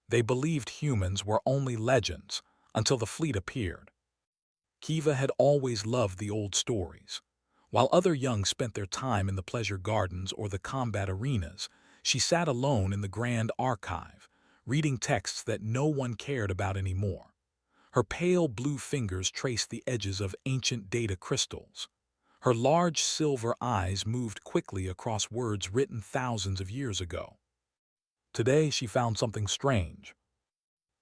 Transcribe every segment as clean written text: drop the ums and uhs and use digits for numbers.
They believed humans were only legends until the fleet appeared. Kiva had always loved the old stories. While other young spent their time in the pleasure gardens or the combat arenas, she sat alone in the grand archive, reading texts that no one cared about anymore. Her pale blue fingers traced the edges of ancient data crystals. Her large silver eyes moved quickly across words written thousands of years ago. Today she found something strange.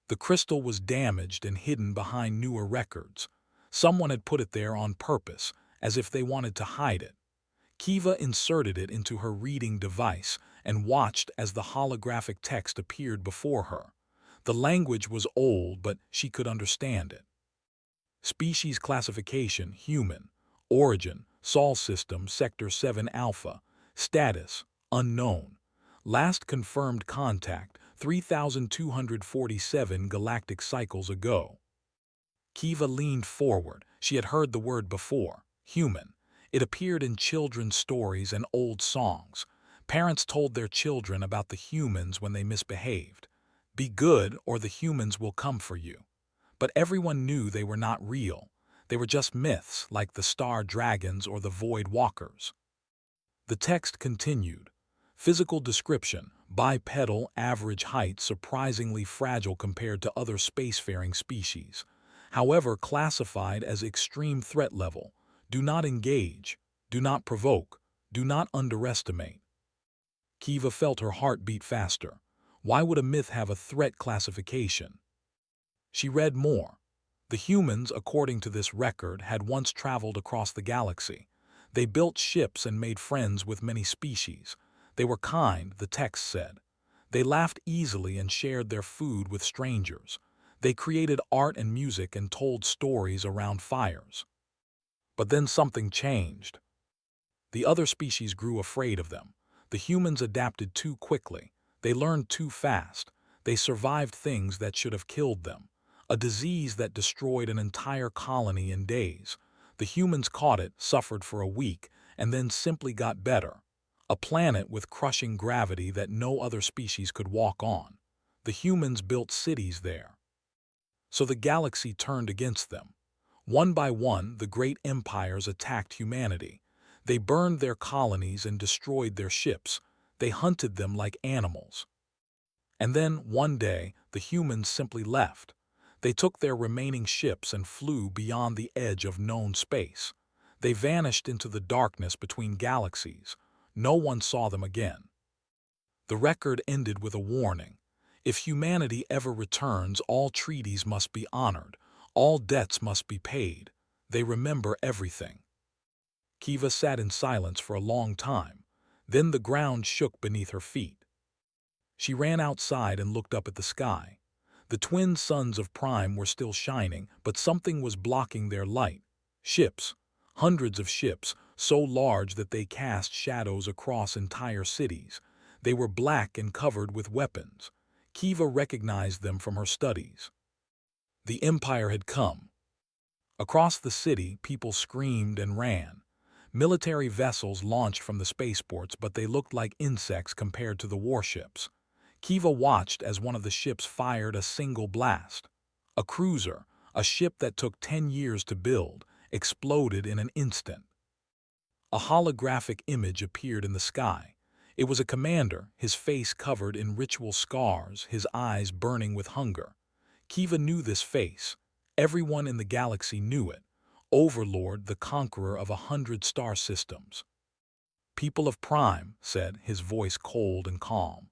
The crystal was damaged and hidden behind newer records. Someone had put it there on purpose, as if they wanted to hide it. Kiva inserted it into her reading device and watched as the holographic text appeared before her. The language was old, but she could understand it. Species classification, human. Origin, Sol system, Sector 7 Alpha. Status, unknown. Last confirmed contact, 3,247 galactic cycles ago. Kiva leaned forward. She had heard the word before, human. It appeared in children's stories and old songs. Parents told their children about the humans when they misbehaved. Be good or the humans will come for you. But everyone knew they were not real. They were just myths like the star dragons or the void walkers. The text continued. Physical description, bipedal, average height, surprisingly fragile compared to other spacefaring species. However, classified as extreme threat level. Do not engage. Do not provoke. Do not underestimate. Kiva felt her heart beat faster. Why would a myth have a threat classification? She read more. The humans, according to this record, had once traveled across the galaxy. They built ships and made friends with many species. They were kind, the text said. They laughed easily and shared their food with strangers. They created art and music and told stories around fires. But then something changed. The other species grew afraid of them. The humans adapted too quickly. They learned too fast. They survived things that should have killed them. A disease that destroyed an entire colony in days. The humans caught it, suffered for a week, and then simply got better. A planet with crushing gravity that no other species could walk on. The humans built cities there. So the galaxy turned against them. One by one, the great empires attacked humanity. They burned their colonies and destroyed their ships. They hunted them like animals. And then, one day, the humans simply left. They took their remaining ships and flew beyond the edge of known space. They vanished into the darkness between galaxies. No one saw them again. The record ended with a warning. If humanity ever returns, all treaties must be honored. All debts must be paid. They remember everything. Kiva sat in silence for a long time. Then the ground shook beneath her feet. She ran outside and looked up at the sky. The twin suns of Prime were still shining, but something was blocking their light. Ships. Hundreds of ships, so large that they cast shadows across entire cities. They were black and covered with weapons. Kiva recognized them from her studies. The Empire had come. Across the city, people screamed and ran. Military vessels launched from the spaceports, but they looked like insects compared to the warships. Kiva watched as one of the ships fired a single blast. A cruiser, a ship that took 10 years to build, exploded in an instant. A holographic image appeared in the sky. It was a commander, his face covered in ritual scars, his eyes burning with hunger. Kiva knew this face. Everyone in the galaxy knew it. Overlord, the conqueror of 100 star systems. People of Prime, said, his voice cold and calm.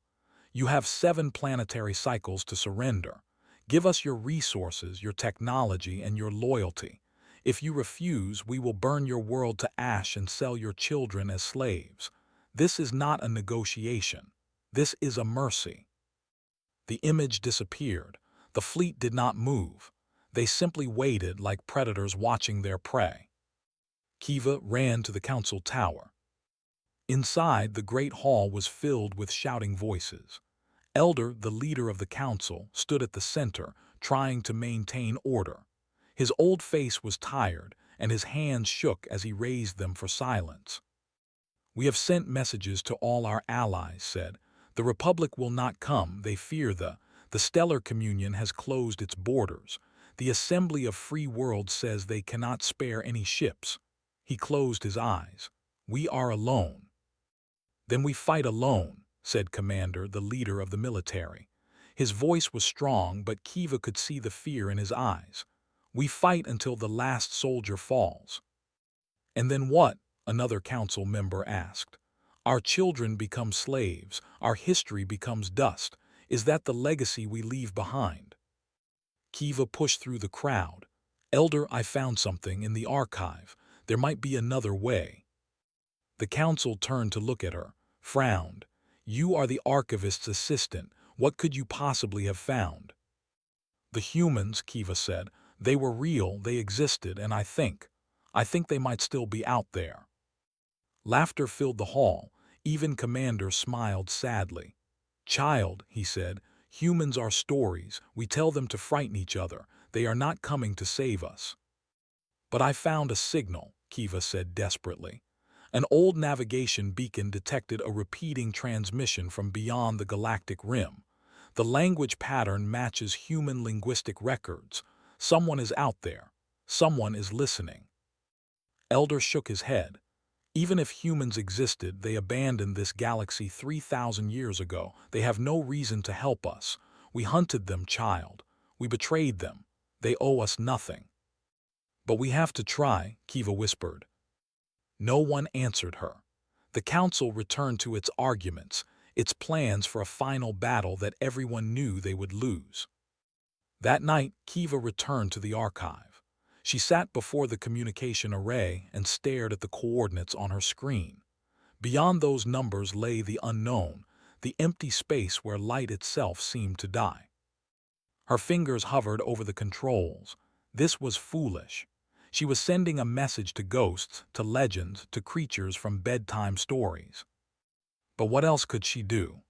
You have 7 planetary cycles to surrender. Give us your resources, your technology, and your loyalty. If you refuse, we will burn your world to ash and sell your children as slaves. This is not a negotiation. This is a mercy. The image disappeared. The fleet did not move. They simply waited like predators watching their prey. Kiva ran to the council tower. Inside, the great hall was filled with shouting voices. Elder, the leader of the council, stood at the center, trying to maintain order. His old face was tired, and his hands shook as he raised them for silence. We have sent messages to all our allies, said. The Republic will not come, they fear the The Stellar Communion has closed its borders. The Assembly of Free Worlds says they cannot spare any ships. He closed his eyes. We are alone. Then we fight alone, said Commander, the leader of the military. His voice was strong, but Kiva could see the fear in his eyes. We fight until the last soldier falls. And then what? Another council member asked. Our children become slaves. Our history becomes dust. Is that the legacy we leave behind? Kiva pushed through the crowd. Elder, I found something in the archive. There might be another way. The council turned to look at her, frowned. You are the archivist's assistant. What could you possibly have found? The humans, Kiva said. They were real, they existed, and I think they might still be out there. Laughter filled the hall. Even Commander smiled sadly. Child, he said, humans are stories. We tell them to frighten each other. They are not coming to save us. But I found a signal, Kiva said desperately. An old navigation beacon detected a repeating transmission from beyond the galactic rim. The language pattern matches human linguistic records. Someone is out there. Someone is listening. Elder shook his head. Even if humans existed, they abandoned this galaxy 3,000 years ago. They have no reason to help us. We hunted them, child. We betrayed them. They owe us nothing. But we have to try, Kiva whispered. No one answered her. The council returned to its arguments, its plans for a final battle that everyone knew they would lose. That night, Kiva returned to the archive. She sat before the communication array and stared at the coordinates on her screen. Beyond those numbers lay the unknown, the empty space where light itself seemed to die. Her fingers hovered over the controls. This was foolish. She was sending a message to ghosts, to legends, to creatures from bedtime stories. But what else could she do?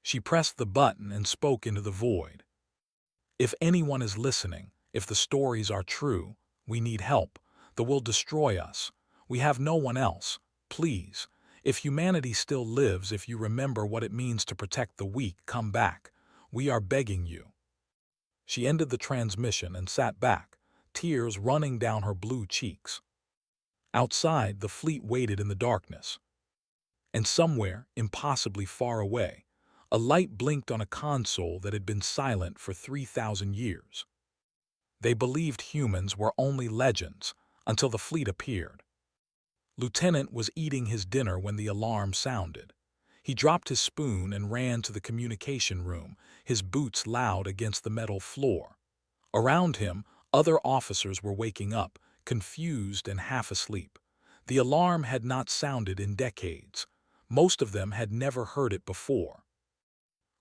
She pressed the button and spoke into the void. If anyone is listening, if the stories are true, we need help. The will destroy us. We have no one else. Please, if humanity still lives, if you remember what it means to protect the weak, come back. We are begging you. She ended the transmission and sat back, tears running down her blue cheeks. Outside, the fleet waited in the darkness. And somewhere, impossibly far away, a light blinked on a console that had been silent for 3,000 years. They believed humans were only legends until the fleet appeared. Lieutenant was eating his dinner when the alarm sounded. He dropped his spoon and ran to the communication room, his boots loud against the metal floor. Around him, other officers were waking up, confused and half asleep. The alarm had not sounded in decades. Most of them had never heard it before.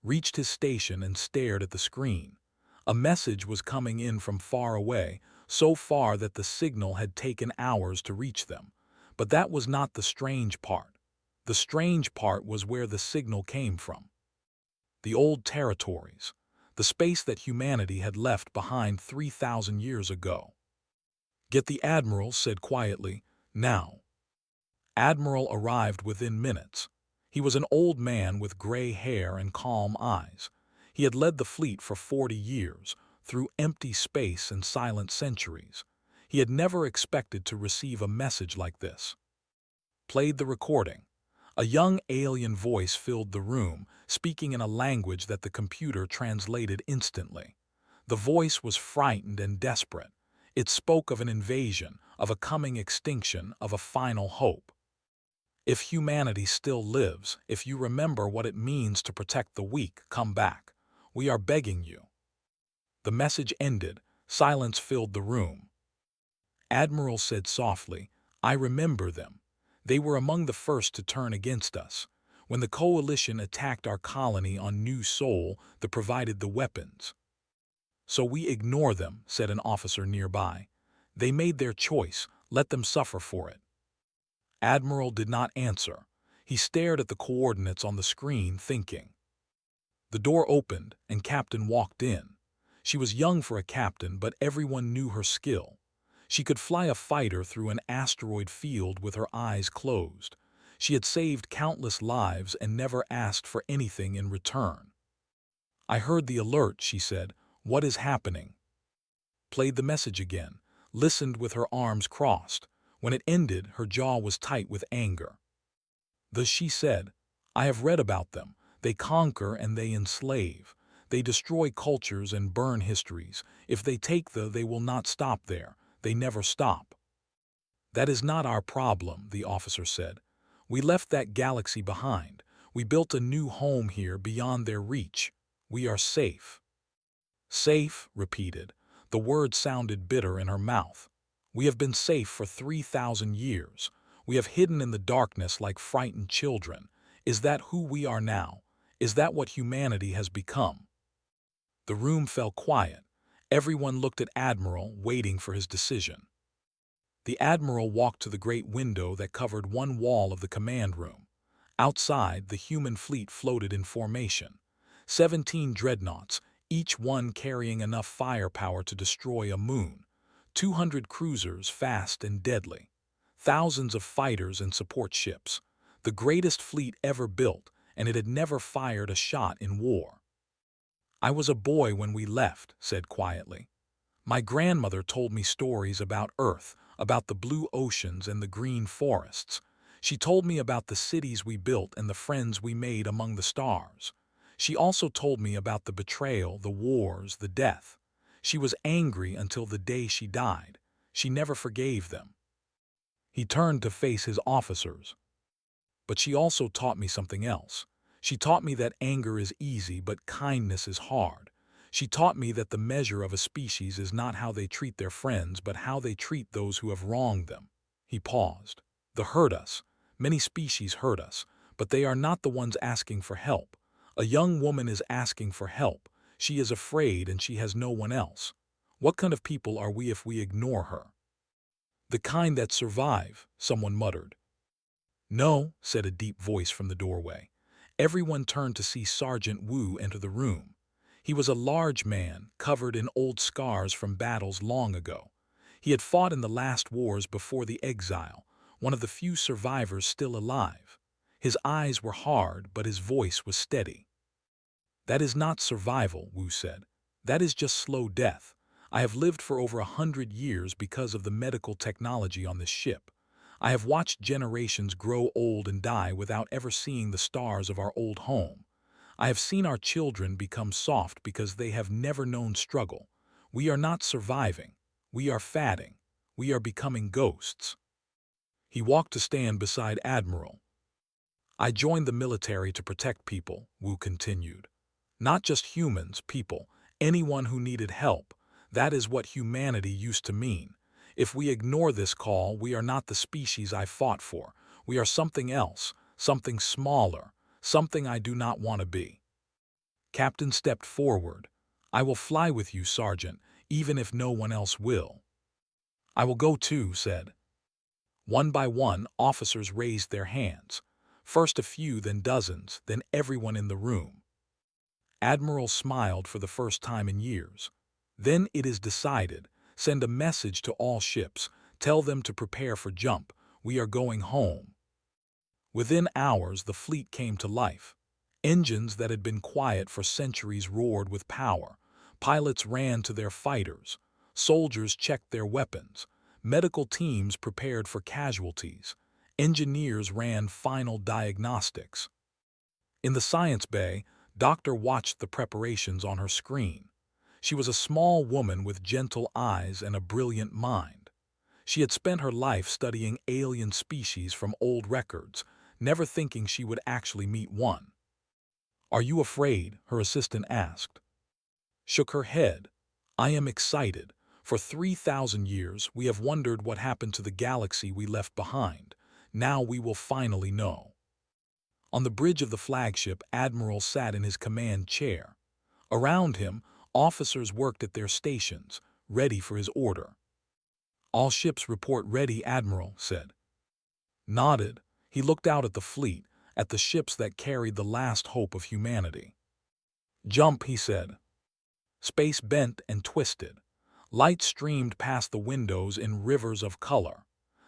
Reached his station and stared at the screen. A message was coming in from far away, so far that the signal had taken hours to reach them. But that was not the strange part. The strange part was where the signal came from. The old territories, the space that humanity had left behind 3,000 years ago. Get the Admiral said quietly, now. Admiral arrived within minutes. He was an old man with gray hair and calm eyes. He had led the fleet for 40 years, through empty space and silent centuries. He had never expected to receive a message like this. Played the recording. A young alien voice filled the room, speaking in a language that the computer translated instantly. The voice was frightened and desperate. It spoke of an invasion, of a coming extinction, of a final hope. If humanity still lives, if you remember what it means to protect the weak, come back. We are begging you. The message ended. Silence filled the room. Admiral said softly, I remember them. They were among the first to turn against us. When the coalition attacked our colony on New Sol, they provided the weapons. So we ignore them, said an officer nearby. They made their choice. Let them suffer for it. Admiral did not answer. He stared at the coordinates on the screen, thinking. The door opened, and Captain walked in. She was young for a captain, but everyone knew her skill. She could fly a fighter through an asteroid field with her eyes closed. She had saved countless lives and never asked for anything in return. I heard the alert, she said. What is happening? Played the message again, listened with her arms crossed. When it ended, her jaw was tight with anger. She said, I have read about them. They conquer and they enslave. They destroy cultures and burn histories. If they take they will not stop there. They never stop. That is not our problem, the officer said. We left that galaxy behind. We built a new home here beyond their reach. We are safe. Safe, repeated. The word sounded bitter in her mouth. We have been safe for 3,000 years. We have hidden in the darkness like frightened children. Is that who we are now? Is that what humanity has become? The room fell quiet. Everyone looked at Admiral, waiting for his decision. The Admiral walked to the great window that covered one wall of the command room. Outside, the human fleet floated in formation. 17 dreadnoughts, each one carrying enough firepower to destroy a moon. 200 cruisers, fast and deadly. Thousands of fighters and support ships. The greatest fleet ever built, and it had never fired a shot in war. I was a boy when we left, said quietly. My grandmother told me stories about Earth, about the blue oceans and the green forests. She told me about the cities we built and the friends we made among the stars. She also told me about the betrayal, the wars, the death. She was angry until the day she died. She never forgave them. He turned to face his officers. But she also taught me something else. She taught me that anger is easy, but kindness is hard. She taught me that the measure of a species is not how they treat their friends, but how they treat those who have wronged them. He paused. They hurt us. Many species hurt us, but they are not the ones asking for help. A young woman is asking for help. She is afraid and she has no one else. What kind of people are we if we ignore her? The kind that survive, someone muttered. No, said a deep voice from the doorway. Everyone turned to see Sergeant Wu enter the room. He was a large man, covered in old scars from battles long ago. He had fought in the last wars before the exile, one of the few survivors still alive. His eyes were hard, but his voice was steady. That is not survival, Wu said. That is just slow death. I have lived for over 100 years because of the medical technology on this ship. I have watched generations grow old and die without ever seeing the stars of our old home. I have seen our children become soft because they have never known struggle. We are not surviving. We are fatting. We are becoming ghosts. He walked to stand beside Admiral. I joined the military to protect people, Wu continued. Not just humans, people, anyone who needed help. That is what humanity used to mean. If we ignore this call, we are not the species I fought for. We are something else, something smaller, something I do not want to be. Captain stepped forward. I will fly with you, Sergeant, even if no one else will. I will go too, said. One by one, officers raised their hands. First a few, then dozens, then everyone in the room. Admiral smiled for the first time in years. Then it is decided. Send a message to all ships. Tell them to prepare for jump. We are going home. Within hours, the fleet came to life. Engines that had been quiet for centuries roared with power. Pilots ran to their fighters. Soldiers checked their weapons. Medical teams prepared for casualties. Engineers ran final diagnostics. In the science bay, Doctor watched the preparations on her screen. She was a small woman with gentle eyes and a brilliant mind. She had spent her life studying alien species from old records, never thinking she would actually meet one. Are you afraid? Her assistant asked. Shook her head. I am excited. For 3,000 years, we have wondered what happened to the galaxy we left behind. Now we will finally know. On the bridge of the flagship, Admiral sat in his command chair. Around him, officers worked at their stations, ready for his order. All ships report ready, Admiral said. Nodded. He looked out at the fleet, at the ships that carried the last hope of humanity. Jump, he said. Space bent and twisted. Light streamed past the windows in rivers of color.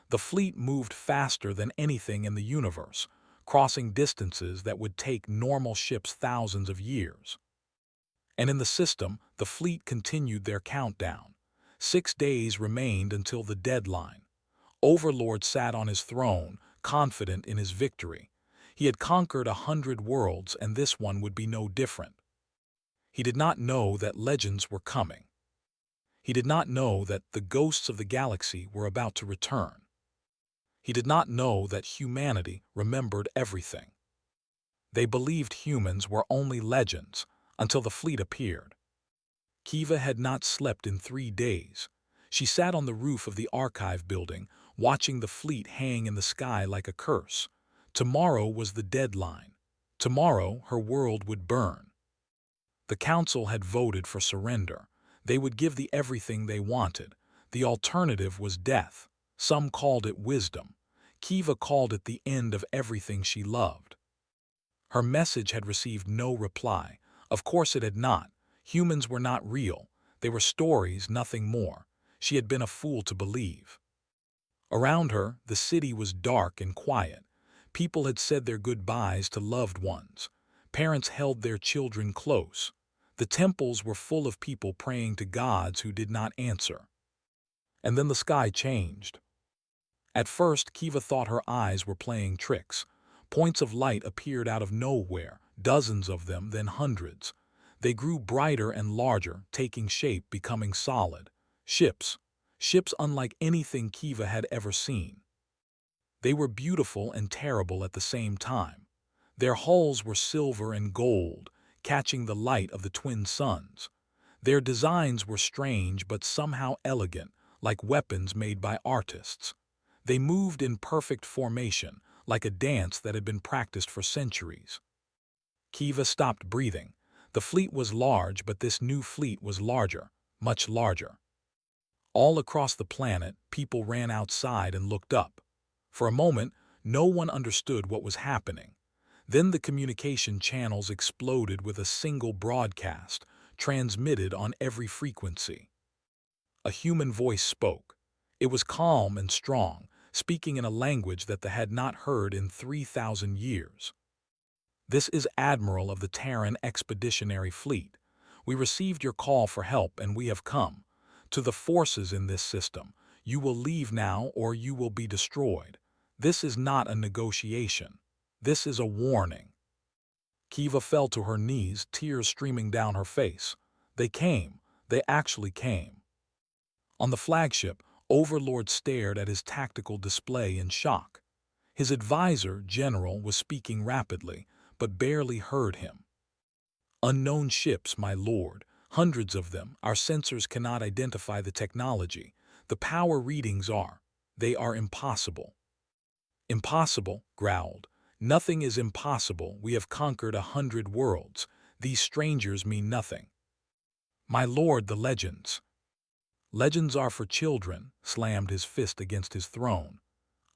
The fleet moved faster than anything in the universe, crossing distances that would take normal ships thousands of years. And in the system, the fleet continued their countdown. 6 days remained until the deadline. Overlord sat on his throne, confident in his victory. He had conquered 100 worlds, and this one would be no different. He did not know that legends were coming. He did not know that the ghosts of the galaxy were about to return. He did not know that humanity remembered everything. They believed humans were only legends until the fleet appeared. Kiva had not slept in 3 days. She sat on the roof of the archive building, watching the fleet hang in the sky like a curse. Tomorrow was the deadline. Tomorrow her world would burn. The council had voted for surrender. They would give the everything they wanted. The alternative was death. Some called it wisdom. Kiva called it the end of everything she loved. Her message had received no reply. Of course it had not. Humans were not real. They were stories, nothing more. She had been a fool to believe. Around her, the city was dark and quiet. People had said their goodbyes to loved ones. Parents held their children close. The temples were full of people praying to gods who did not answer. And then the sky changed. At first, Kiva thought her eyes were playing tricks. Points of light appeared out of nowhere, dozens of them, then hundreds. They grew brighter and larger, taking shape, becoming solid. Ships. Ships unlike anything Kiva had ever seen. They were beautiful and terrible at the same time. Their hulls were silver and gold, catching the light of the twin suns. Their designs were strange but somehow elegant, like weapons made by artists. They moved in perfect formation, like a dance that had been practiced for centuries. Kiva stopped breathing. The fleet was large, but this new fleet was larger, much larger. All across the planet, people ran outside and looked up. For a moment, no one understood what was happening. Then the communication channels exploded with a single broadcast, transmitted on every frequency. A human voice spoke. It was calm and strong, speaking in a language that they had not heard in 3,000 years. "This is Admiral of the Terran Expeditionary Fleet. We received your call for help and we have come. To the forces in this system, you will leave now or you will be destroyed. This is not a negotiation. This is a warning." Kiva fell to her knees, tears streaming down her face. They came. They actually came. On the flagship, Overlord stared at his tactical display in shock. His advisor, General, was speaking rapidly, but barely heard him. "Unknown ships, my lord. Hundreds of them. Our sensors cannot identify the technology. The power readings they are impossible." "Impossible," growled. "Nothing is impossible. We have conquered 100 worlds. These strangers mean nothing." "My lord, the legends." "Legends are for children," slammed his fist against his throne.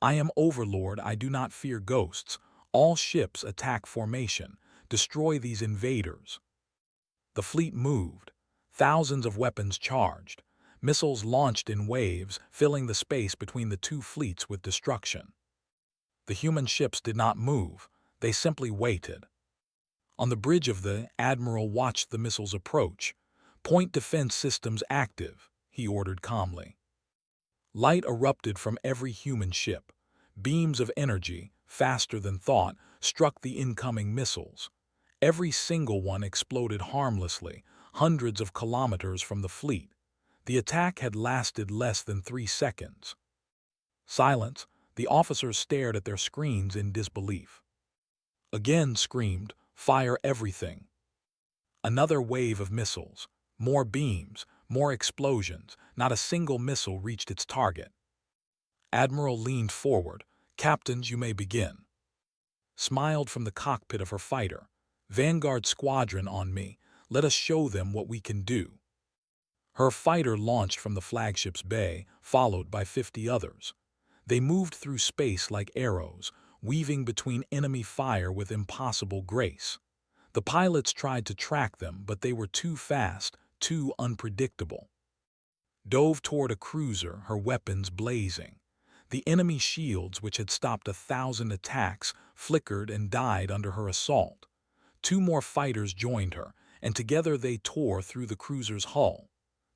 "I am Overlord. I do not fear ghosts. All ships attack formation. Destroy these invaders." The fleet moved. Thousands of weapons charged. Missiles launched in waves, filling the space between the two fleets with destruction. The human ships did not move. They simply waited. On the bridge of the Admiral watched the missiles approach. "Point defense systems active," he ordered calmly. Light erupted from every human ship. Beams of energy, faster than thought, struck the incoming missiles. Every single one exploded harmlessly, hundreds of kilometers from the fleet. The attack had lasted less than 3 seconds. Silence. The officers stared at their screens in disbelief. Again screamed, "Fire everything!" Another wave of missiles. More beams, more explosions. Not a single missile reached its target. Admiral leaned forward. "Captains, you may begin." Smiled from the cockpit of her fighter. "Vanguard Squadron on me. Let us show them what we can do." Her fighter launched from the flagship's bay, followed by 50 others. They moved through space like arrows, weaving between enemy fire with impossible grace. The pilots tried to track them, but they were too fast, too unpredictable. Dove toward a cruiser, her weapons blazing. The enemy shields, which had stopped 1,000 attacks, flickered and died under her assault. 2 more fighters joined her, and together they tore through the cruiser's hull.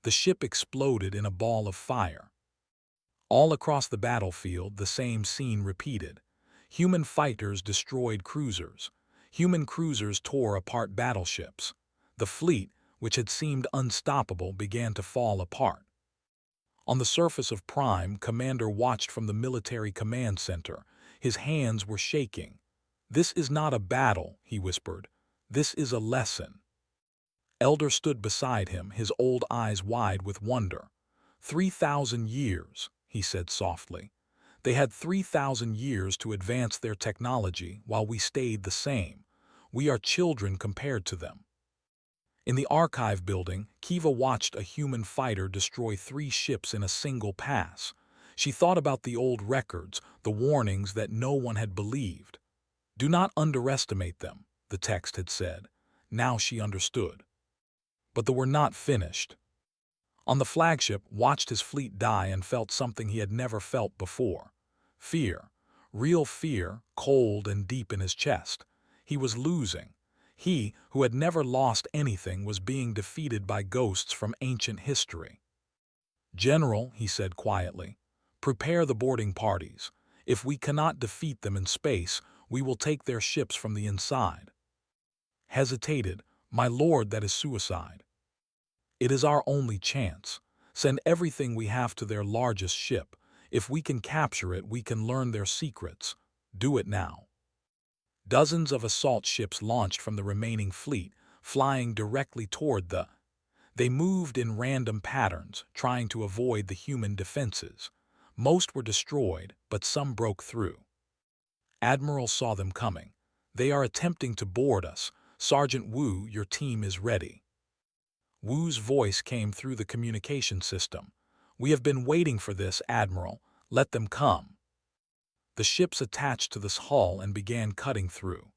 The ship exploded in a ball of fire. All across the battlefield, the same scene repeated. Human fighters destroyed cruisers. Human cruisers tore apart battleships. The fleet, which had seemed unstoppable, began to fall apart. On the surface of Prime, Commander watched from the military command center. His hands were shaking. "This is not a battle," he whispered. "This is a lesson." Elder stood beside him, his old eyes wide with wonder. 3,000 years, he said softly. They had 3,000 years to advance their technology while we stayed the same. We are children compared to them. In the archive building, Kiva watched a human fighter destroy 3 ships in a single pass. She thought about the old records, the warnings that no one had believed. "Do not underestimate them," the text had said. Now she understood. But they were not finished. On the flagship, watched his fleet die and felt something he had never felt before. Fear. Real fear, cold and deep in his chest. He was losing. He, who had never lost anything, was being defeated by ghosts from ancient history. "General," he said quietly, "prepare the boarding parties. If we cannot defeat them in space, we will take their ships from the inside." Hesitated. "My lord, that is suicide." "It is our only chance. Send everything we have to their largest ship. If we can capture it, we can learn their secrets. Do it now." Dozens of assault ships launched from the remaining fleet, flying directly toward the. They moved in random patterns, trying to avoid the human defenses. Most were destroyed, but some broke through. Admiral saw them coming. "They are attempting to board us. Sergeant Wu, your team is ready." Wu's voice came through the communication system. "We have been waiting for this, Admiral. Let them come." The ships attached to this hull and began cutting through.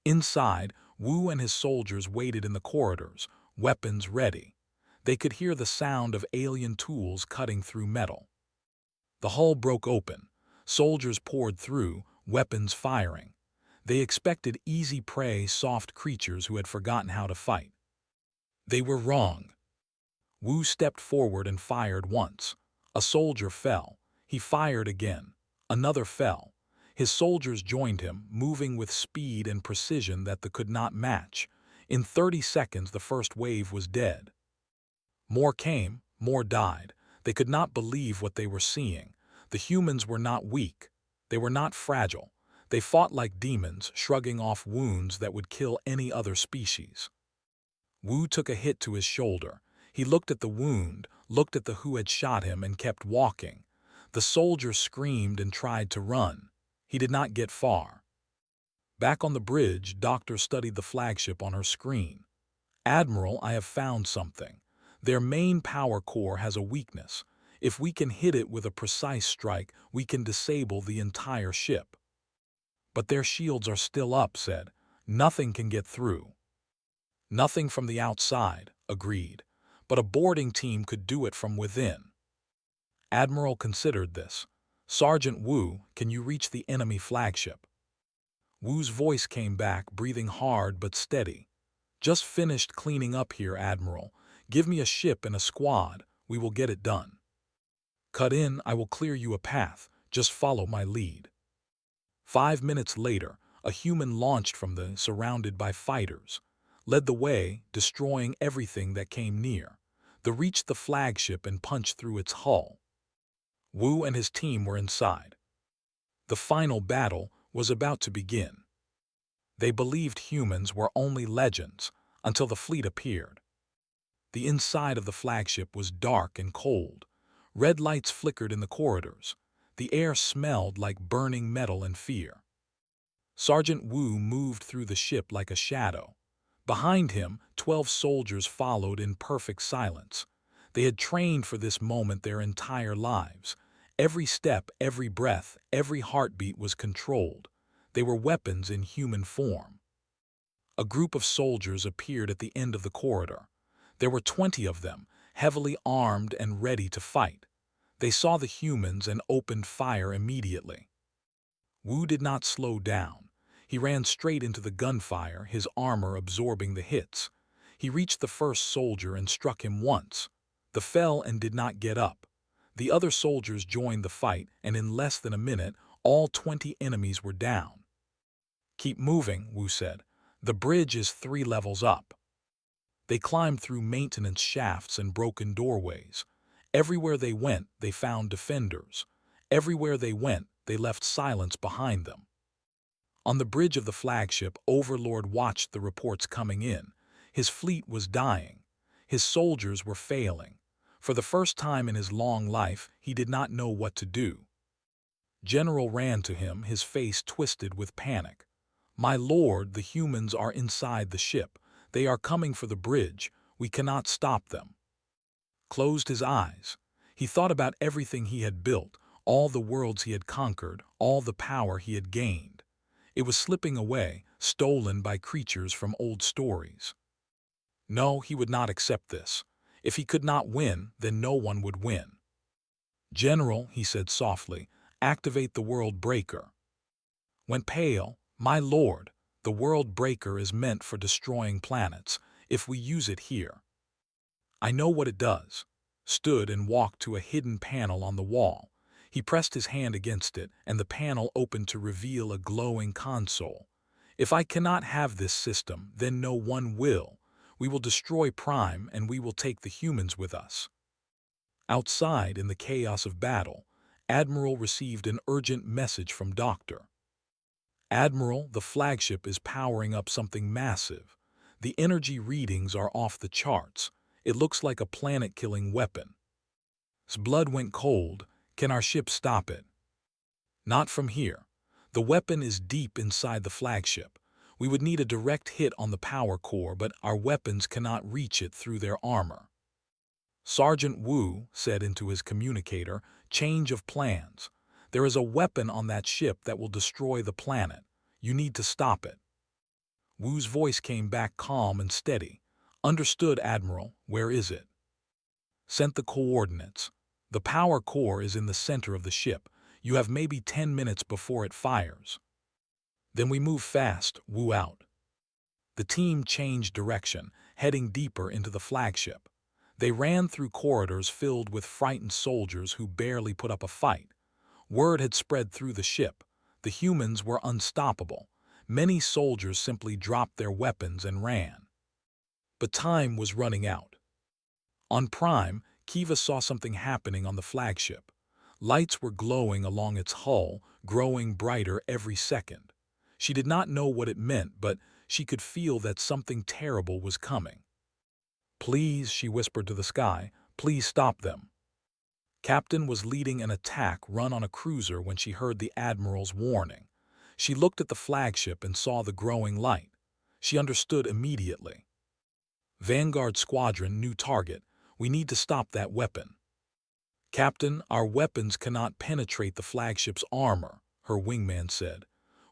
Inside, Wu and his soldiers waited in the corridors, weapons ready. They could hear the sound of alien tools cutting through metal. The hull broke open. Soldiers poured through, weapons firing. They expected easy prey, soft creatures who had forgotten how to fight. They were wrong. Wu stepped forward and fired once. A soldier fell. He fired again. Another fell. His soldiers joined him, moving with speed and precision that they could not match. In 30 seconds, the first wave was dead. More came, more died. They could not believe what they were seeing. The humans were not weak. They were not fragile. They fought like demons, shrugging off wounds that would kill any other species. Wu took a hit to his shoulder. He looked at the wound, looked at the who had shot him, and kept walking. The soldier screamed and tried to run. He did not get far. Back on the bridge, Doctor studied the flagship on her screen. "Admiral, I have found something. Their main power core has a weakness. If we can hit it with a precise strike, we can disable the entire ship." "But their shields are still up," said. "Nothing can get through." "Nothing from the outside," agreed. "But a boarding team could do it from within." Admiral considered this. "Sergeant Wu, can you reach the enemy flagship?" Wu's voice came back, breathing hard but steady. "Just finished cleaning up here, Admiral. Give me a ship and a squad. We will get it done. Cut in, I will clear you a path. Just follow my lead." 5 minutes later, a human launched from the, surrounded by fighters. Led the way, destroying everything that came near. They reached the flagship and punched through its hull. Wu and his team were inside. The final battle was about to begin. They believed humans were only legends until the fleet appeared. The inside of the flagship was dark and cold. Red lights flickered in the corridors. The air smelled like burning metal and fear. Sergeant Wu moved through the ship like a shadow. Behind him, 12 soldiers followed in perfect silence. They had trained for this moment their entire lives. Every step, every breath, every heartbeat was controlled. They were weapons in human form. A group of soldiers appeared at the end of the corridor. There were 20 of them, heavily armed and ready to fight. They saw the humans and opened fire immediately. Wu did not slow down. He ran straight into the gunfire, his armor absorbing the hits. He reached the first soldier and struck him once. The fell and did not get up. The other soldiers joined the fight, and in less than a minute, all 20 enemies were down. "Keep moving," Wu said. "The bridge is 3 levels up." They climbed through maintenance shafts and broken doorways. Everywhere they went, they found defenders. Everywhere they went, they left silence behind them. On the bridge of the flagship, Overlord watched the reports coming in. His fleet was dying. His soldiers were failing. For the first time in his long life, he did not know what to do. General ran to him, his face twisted with panic. "My lord, the humans are inside the ship. They are coming for the bridge. We cannot stop them." Closed his eyes. He thought about everything he had built, all the worlds he had conquered, all the power he had gained. It was slipping away, stolen by creatures from old stories. No, he would not accept this. If he could not win, then no one would win. "General," he said softly, "activate the World Breaker." Went pale. "My lord, the World Breaker is meant for destroying planets, if we use it here." "I know what it does." Stood and walked to a hidden panel on the wall. He pressed his hand against it, and the panel opened to reveal a glowing console. "If I cannot have this system, then no one will. We will destroy Prime, and we will take the humans with us." Outside, in the chaos of battle, Admiral received an urgent message from Doctor. "Admiral, the flagship is powering up something massive. The energy readings are off the charts. It looks like a planet-killing weapon." His blood went cold. "Can our ship stop it?" "Not from here. The weapon is deep inside the flagship. We would need a direct hit on the power core, but our weapons cannot reach it through their armor." Sergeant Wu said into his communicator, "Change of plans. There is a weapon on that ship that will destroy the planet. You need to stop it." Wu's voice came back calm and steady. "Understood, Admiral. Where is it?" Sent the coordinates. "The power core is in the center of the ship. You have maybe 10 minutes before it fires." "Then we move fast." Wu out. The team changed direction, heading deeper into the flagship. They ran through corridors filled with frightened soldiers who barely put up a fight. Word had spread through the ship. The humans were unstoppable. Many soldiers simply dropped their weapons and ran. But time was running out. On Prime, Kiva saw something happening on the flagship. Lights were glowing along its hull, growing brighter every second. She did not know what it meant, but she could feel that something terrible was coming. "Please," she whispered to the sky, "please stop them." Captain was leading an attack run on a cruiser when she heard the Admiral's warning. She looked at the flagship and saw the growing light. She understood immediately. "Vanguard Squadron, new target. We need to stop that weapon." "Captain, our weapons cannot penetrate the flagship's armor," her wingman said.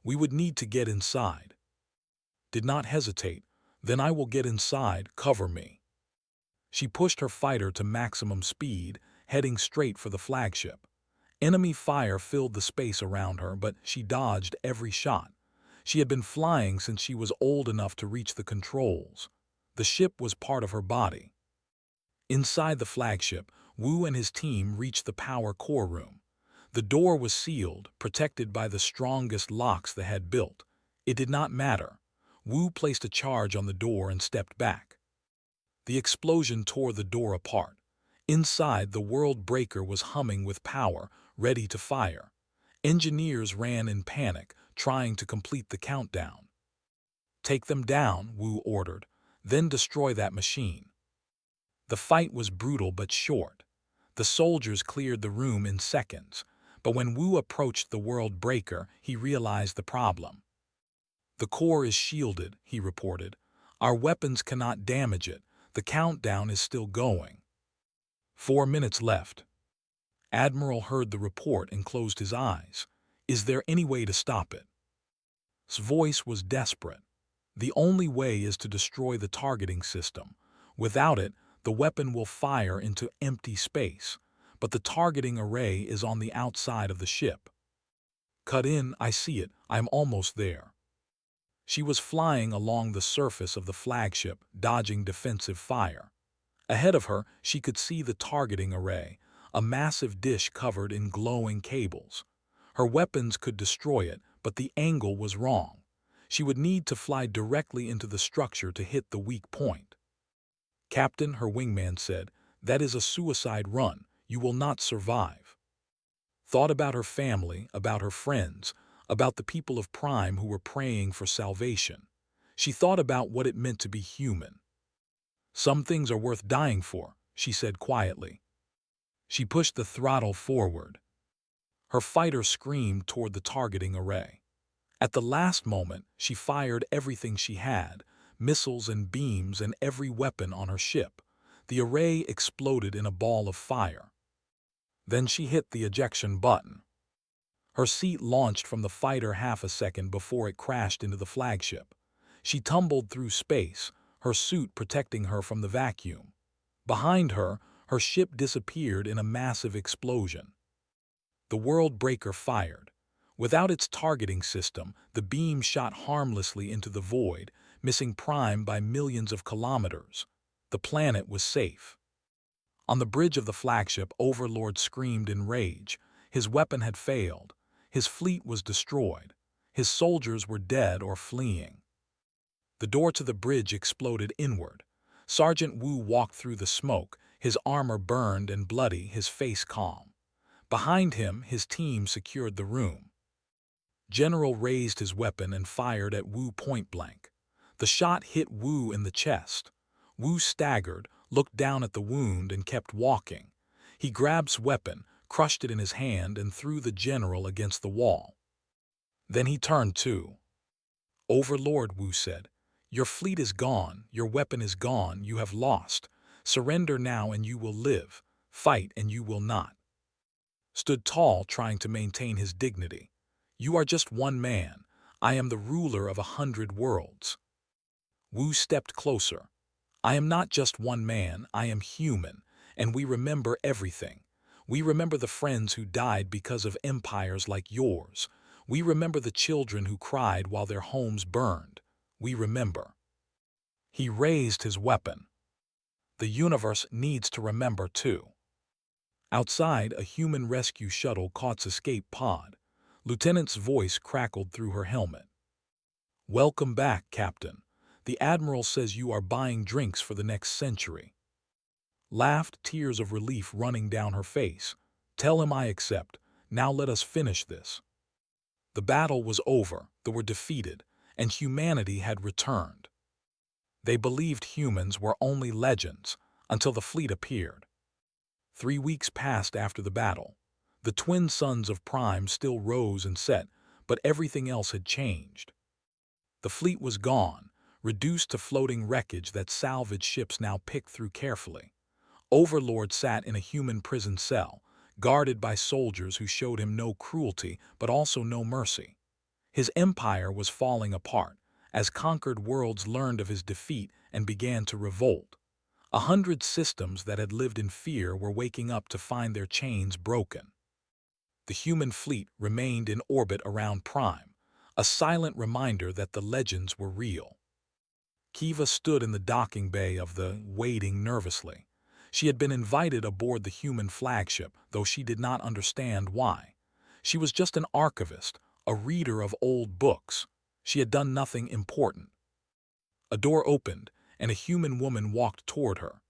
"We would need to get inside." Did not hesitate. "Then I will get inside. Cover me." She pushed her fighter to maximum speed, heading straight for the flagship. Enemy fire filled the space around her, but she dodged every shot. She had been flying since she was old enough to reach the controls. The ship was part of her body. Inside the flagship, Wu and his team reached the power core room. The door was sealed, protected by the strongest locks they had built. It did not matter. Wu placed a charge on the door and stepped back. The explosion tore the door apart. Inside, the World Breaker was humming with power, ready to fire. Engineers ran in panic, trying to complete the countdown. "Take them down," Wu ordered. "Then destroy that machine." The fight was brutal but short. The soldiers cleared the room in seconds. But when Wu approached the World Breaker, he realized the problem. "The core is shielded," he reported. "Our weapons cannot damage it. The countdown is still going." 4 minutes left. Admiral heard the report and closed his eyes. "Is there any way to stop it?" His voice was desperate. "The only way is to destroy the targeting system. Without it, the weapon will fire into empty space. But the targeting array is on the outside of the ship." "Cut in, I see it. I'm almost there." She was flying along the surface of the flagship, dodging defensive fire. Ahead of her, she could see the targeting array, a massive dish covered in glowing cables. Her weapons could destroy it, but the angle was wrong. She would need to fly directly into the structure to hit the weak point. "Captain," her wingman said, "that is a suicide run. You will not survive." Thought about her family, about her friends, about the people of Prime who were praying for salvation. She thought about what it meant to be human. "Some things are worth dying for," she said quietly. She pushed the throttle forward. Her fighter screamed toward the targeting array. At the last moment, she fired everything she had, missiles and beams and every weapon on her ship. The array exploded in a ball of fire. Then she hit the ejection button. Her seat launched from the fighter half a second before it crashed into the flagship. She tumbled through space, her suit protecting her from the vacuum. Behind her, her ship disappeared in a massive explosion. The world breaker fired. Without its targeting system, the beam shot harmlessly into the void, missing Prime by millions of kilometers. The planet was safe. On the bridge of the flagship, Overlord screamed in rage. His weapon had failed. His fleet was destroyed. His soldiers were dead or fleeing. The door to the bridge exploded inward. Sergeant Wu walked through the smoke, his armor burned and bloody, his face calm. Behind him, his team secured the room. General raised his weapon and fired at Wu point-blank. The shot hit Wu in the chest. Wu staggered, looked down at the wound, and kept walking. He grabbed his weapon, crushed it in his hand, and threw the general against the wall. Then he turned to Overlord. Wu said, "Your fleet is gone, your weapon is gone, you have lost. Surrender now and you will live. Fight and you will not." Stood tall, trying to maintain his dignity. "You are just one man. I am the ruler of 100 worlds." Wu stepped closer. "I am not just one man, I am human, and we remember everything. We remember the friends who died because of empires like yours. We remember the children who cried while their homes burned. We remember." He raised his weapon. "The universe needs to remember too." Outside, a human rescue shuttle caught its escape pod. Lieutenant's voice crackled through her helmet. "Welcome back, Captain. The Admiral says you are buying drinks for the next century." Laughed, tears of relief running down her face. "Tell him I accept. Now let us finish this." The battle was over, they were defeated, and humanity had returned. They believed humans were only legends until the fleet appeared. 3 weeks passed after the battle. The twin suns of Prime still rose and set, but everything else had changed. The fleet was gone, reduced to floating wreckage that salvaged ships now picked through carefully. Overlord sat in a human prison cell, guarded by soldiers who showed him no cruelty but also no mercy. His empire was falling apart, as conquered worlds learned of his defeat and began to revolt. 100 systems that had lived in fear were waking up to find their chains broken. The human fleet remained in orbit around Prime, a silent reminder that the legends were real. Kiva stood in the docking bay of the, waiting nervously. She had been invited aboard the human flagship, though she did not understand why. She was just an archivist, a reader of old books. She had done nothing important. A door opened, and a human woman walked toward her.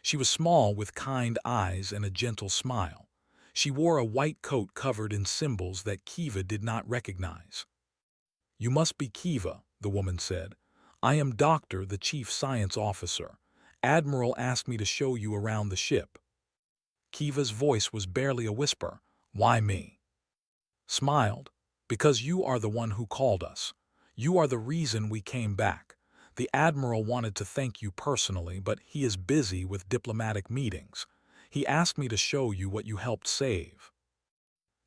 She was small, with kind eyes and a gentle smile. She wore a white coat covered in symbols that Kiva did not recognize. "You must be Kiva," the woman said. "I am Doctor, the Chief Science Officer. Admiral asked me to show you around the ship." Kiva's voice was barely a whisper. "Why me?" Smiled. "Because you are the one who called us. You are the reason we came back. The Admiral wanted to thank you personally, but he is busy with diplomatic meetings. He asked me to show you what you helped save."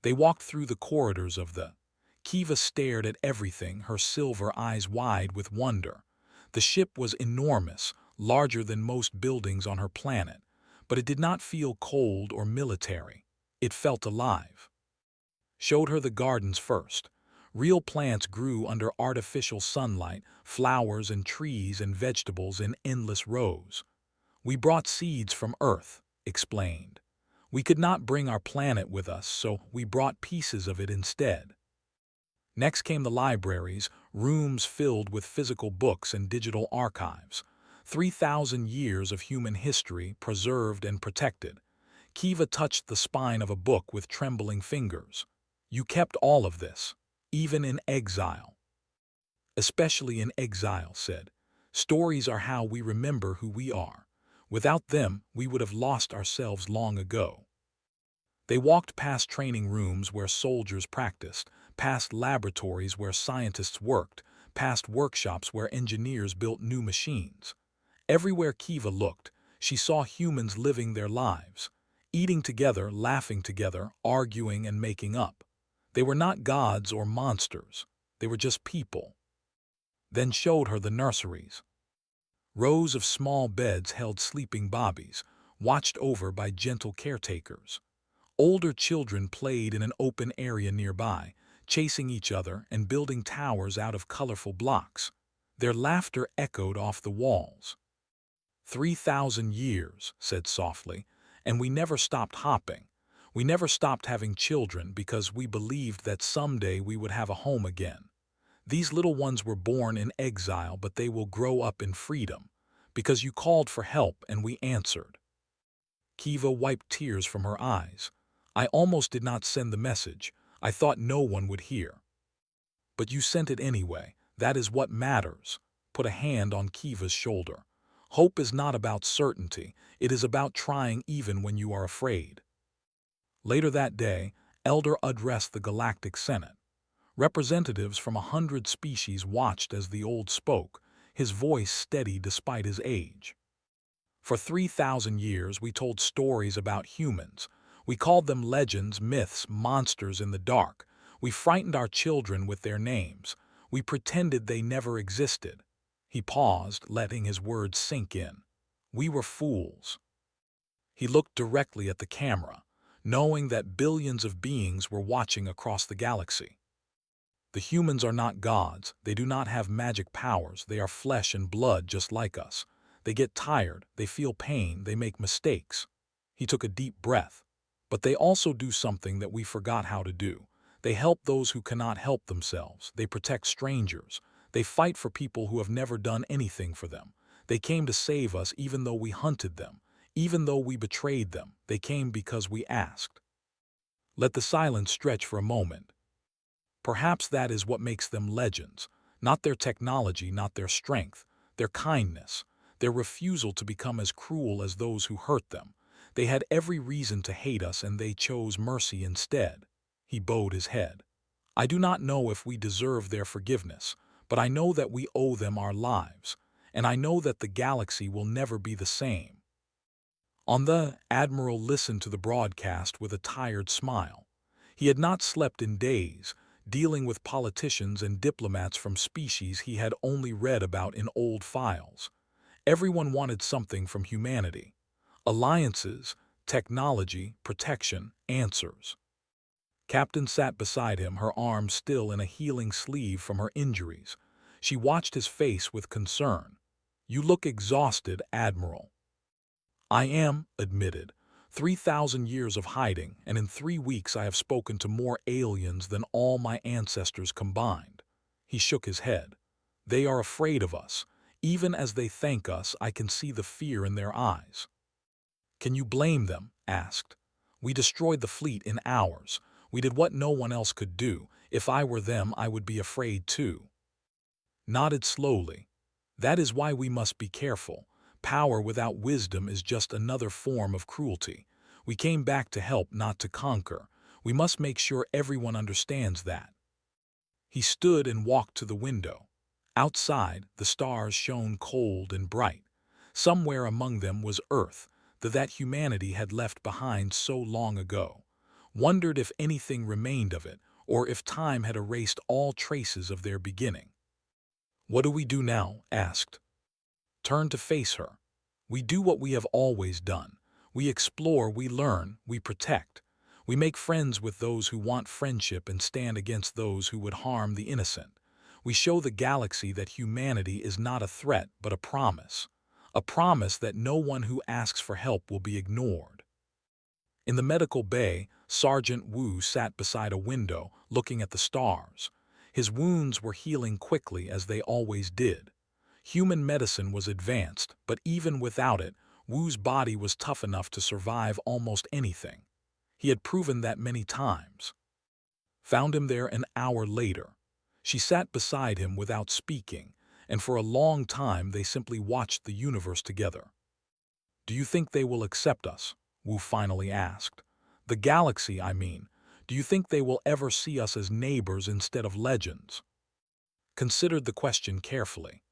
They walked through the corridors of the. Kiva stared at everything, her silver eyes wide with wonder. The ship was enormous, larger than most buildings on her planet, but it did not feel cold or military. It felt alive. Showed her the gardens first. Real plants grew under artificial sunlight, flowers and trees and vegetables in endless rows. We brought seeds from Earth, explained. We could not bring our planet with us, so we brought pieces of it instead. Next came the libraries, rooms filled with physical books and digital archives. 3,000 years of human history preserved and protected. Kiva touched the spine of a book with trembling fingers. You kept all of this, even in exile. Especially in exile, said. Stories are how we remember who we are. Without them, we would have lost ourselves long ago. They walked past training rooms where soldiers practiced, past laboratories where scientists worked, past workshops where engineers built new machines. Everywhere Kiva looked, she saw humans living their lives, eating together, laughing together, arguing and making up. They were not gods or monsters. They were just people. Then showed her the nurseries. Rows of small beds held sleeping bobbies, watched over by gentle caretakers. Older children played in an open area nearby, chasing each other and building towers out of colorful blocks. Their laughter echoed off the walls. 3,000 years, said softly, and we never stopped hopping. We never stopped having children because we believed that someday we would have a home again. These little ones were born in exile, but they will grow up in freedom, because you called for help and we answered. Kiva wiped tears from her eyes. I almost did not send the message. I thought no one would hear. But you sent it anyway. That is what matters. Put a hand on Kiva's shoulder. Hope is not about certainty. It is about trying even when you are afraid. Later that day, Elder addressed the Galactic Senate. Representatives from 100 species watched as the old spoke, his voice steady despite his age. For 3,000 years we told stories about humans. We called them legends, myths, monsters in the dark. We frightened our children with their names. We pretended they never existed. He paused, letting his words sink in. We were fools. He looked directly at the camera, knowing that billions of beings were watching across the galaxy. The humans are not gods. They do not have magic powers. They are flesh and blood just like us. They get tired, they feel pain, they make mistakes. He took a deep breath. But they also do something that we forgot how to do. They help those who cannot help themselves. They protect strangers. They fight for people who have never done anything for them. They came to save us even though we hunted them. Even though we betrayed them, they came because we asked. Let the silence stretch for a moment. Perhaps that is what makes them legends. Not their technology, not their strength, their kindness, their refusal to become as cruel as those who hurt them. They had every reason to hate us and they chose mercy instead. He bowed his head. I do not know if we deserve their forgiveness, but I know that we owe them our lives, and I know that the galaxy will never be the same. Admiral listened to the broadcast with a tired smile. He had not slept in days, dealing with politicians and diplomats from species he had only read about in old files. Everyone wanted something from humanity. Alliances, technology, protection, answers. Captain sat beside him, her arm still in a healing sleeve from her injuries. She watched his face with concern. You look exhausted, Admiral. I am, admitted. 3,000 years of hiding, and in 3 weeks I have spoken to more aliens than all my ancestors combined. He shook his head. They are afraid of us. Even as they thank us, I can see the fear in their eyes. Can you blame them? Asked. We destroyed the fleet in hours. We did what no one else could do. If I were them, I would be afraid too. Nodded slowly. That is why we must be careful. Power without wisdom is just another form of cruelty. We came back to help, not to conquer. We must make sure everyone understands that. He stood and walked to the window. Outside, the stars shone cold and bright. Somewhere among them was Earth, that humanity had left behind so long ago. Wondered if anything remained of it, or if time had erased all traces of their beginning. What do we do now? Asked. Turn to face her. We do what we have always done. We explore, we learn, we protect. We make friends with those who want friendship and stand against those who would harm the innocent. We show the galaxy that humanity is not a threat but a promise that no one who asks for help will be ignored. In the medical bay, Sergeant Wu sat beside a window, looking at the stars. His wounds were healing quickly as they always did. Human medicine was advanced, but even without it, Wu's body was tough enough to survive almost anything. He had proven that many times. Found him there an hour later. She sat beside him without speaking, and for a long time they simply watched the universe together. "Do you think they will accept us?" Wu finally asked. "The galaxy, I mean. Do you think they will ever see us as neighbors instead of legends?" Considered the question carefully.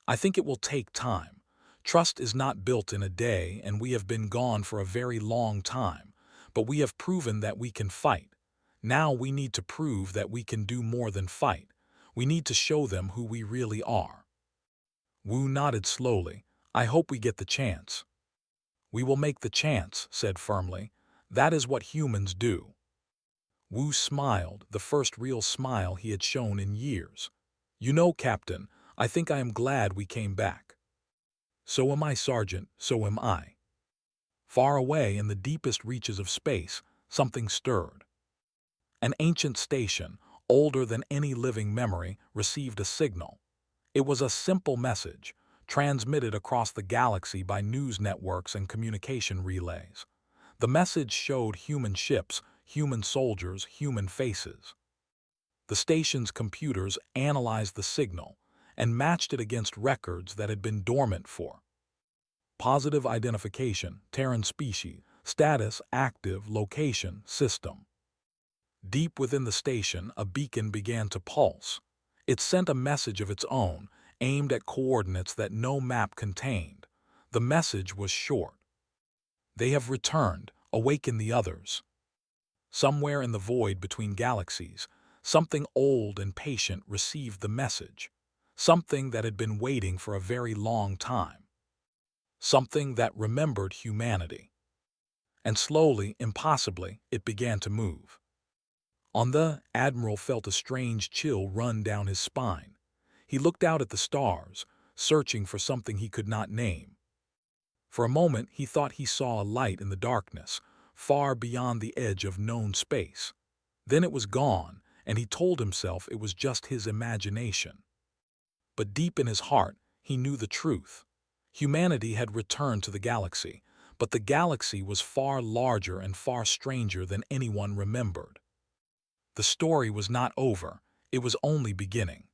"I think it will take time. Trust is not built in a day, and we have been gone for a very long time, but we have proven that we can fight. Now we need to prove that we can do more than fight. We need to show them who we really are." Wu nodded slowly. "I hope we get the chance." "We will make the chance," said firmly. "That is what humans do." Wu smiled, the first real smile he had shown in years. "You know, Captain, I think I am glad we came back." "So am I, Sergeant, so am I." Far away in the deepest reaches of space, something stirred. An ancient station, older than any living memory, received a signal. It was a simple message, transmitted across the galaxy by news networks and communication relays. The message showed human ships, human soldiers, human faces. The station's computers analyzed the signal and matched it against records that had been dormant for. Positive identification, Terran species, status, active, location, system. Deep within the station, a beacon began to pulse. It sent a message of its own, aimed at coordinates that no map contained. The message was short. "They have returned. Awaken the others." Somewhere in the void between galaxies, something old and patient received the message. Something that had been waiting for a very long time. Something that remembered humanity. And slowly, impossibly, it began to move. Admiral felt a strange chill run down his spine. He looked out at the stars, searching for something he could not name. For a moment he thought he saw a light in the darkness, far beyond the edge of known space. Then it was gone, and he told himself it was just his imagination. But deep in his heart, he knew the truth. Humanity had returned to the galaxy, but the galaxy was far larger and far stranger than anyone remembered. The story was not over, it was only beginning.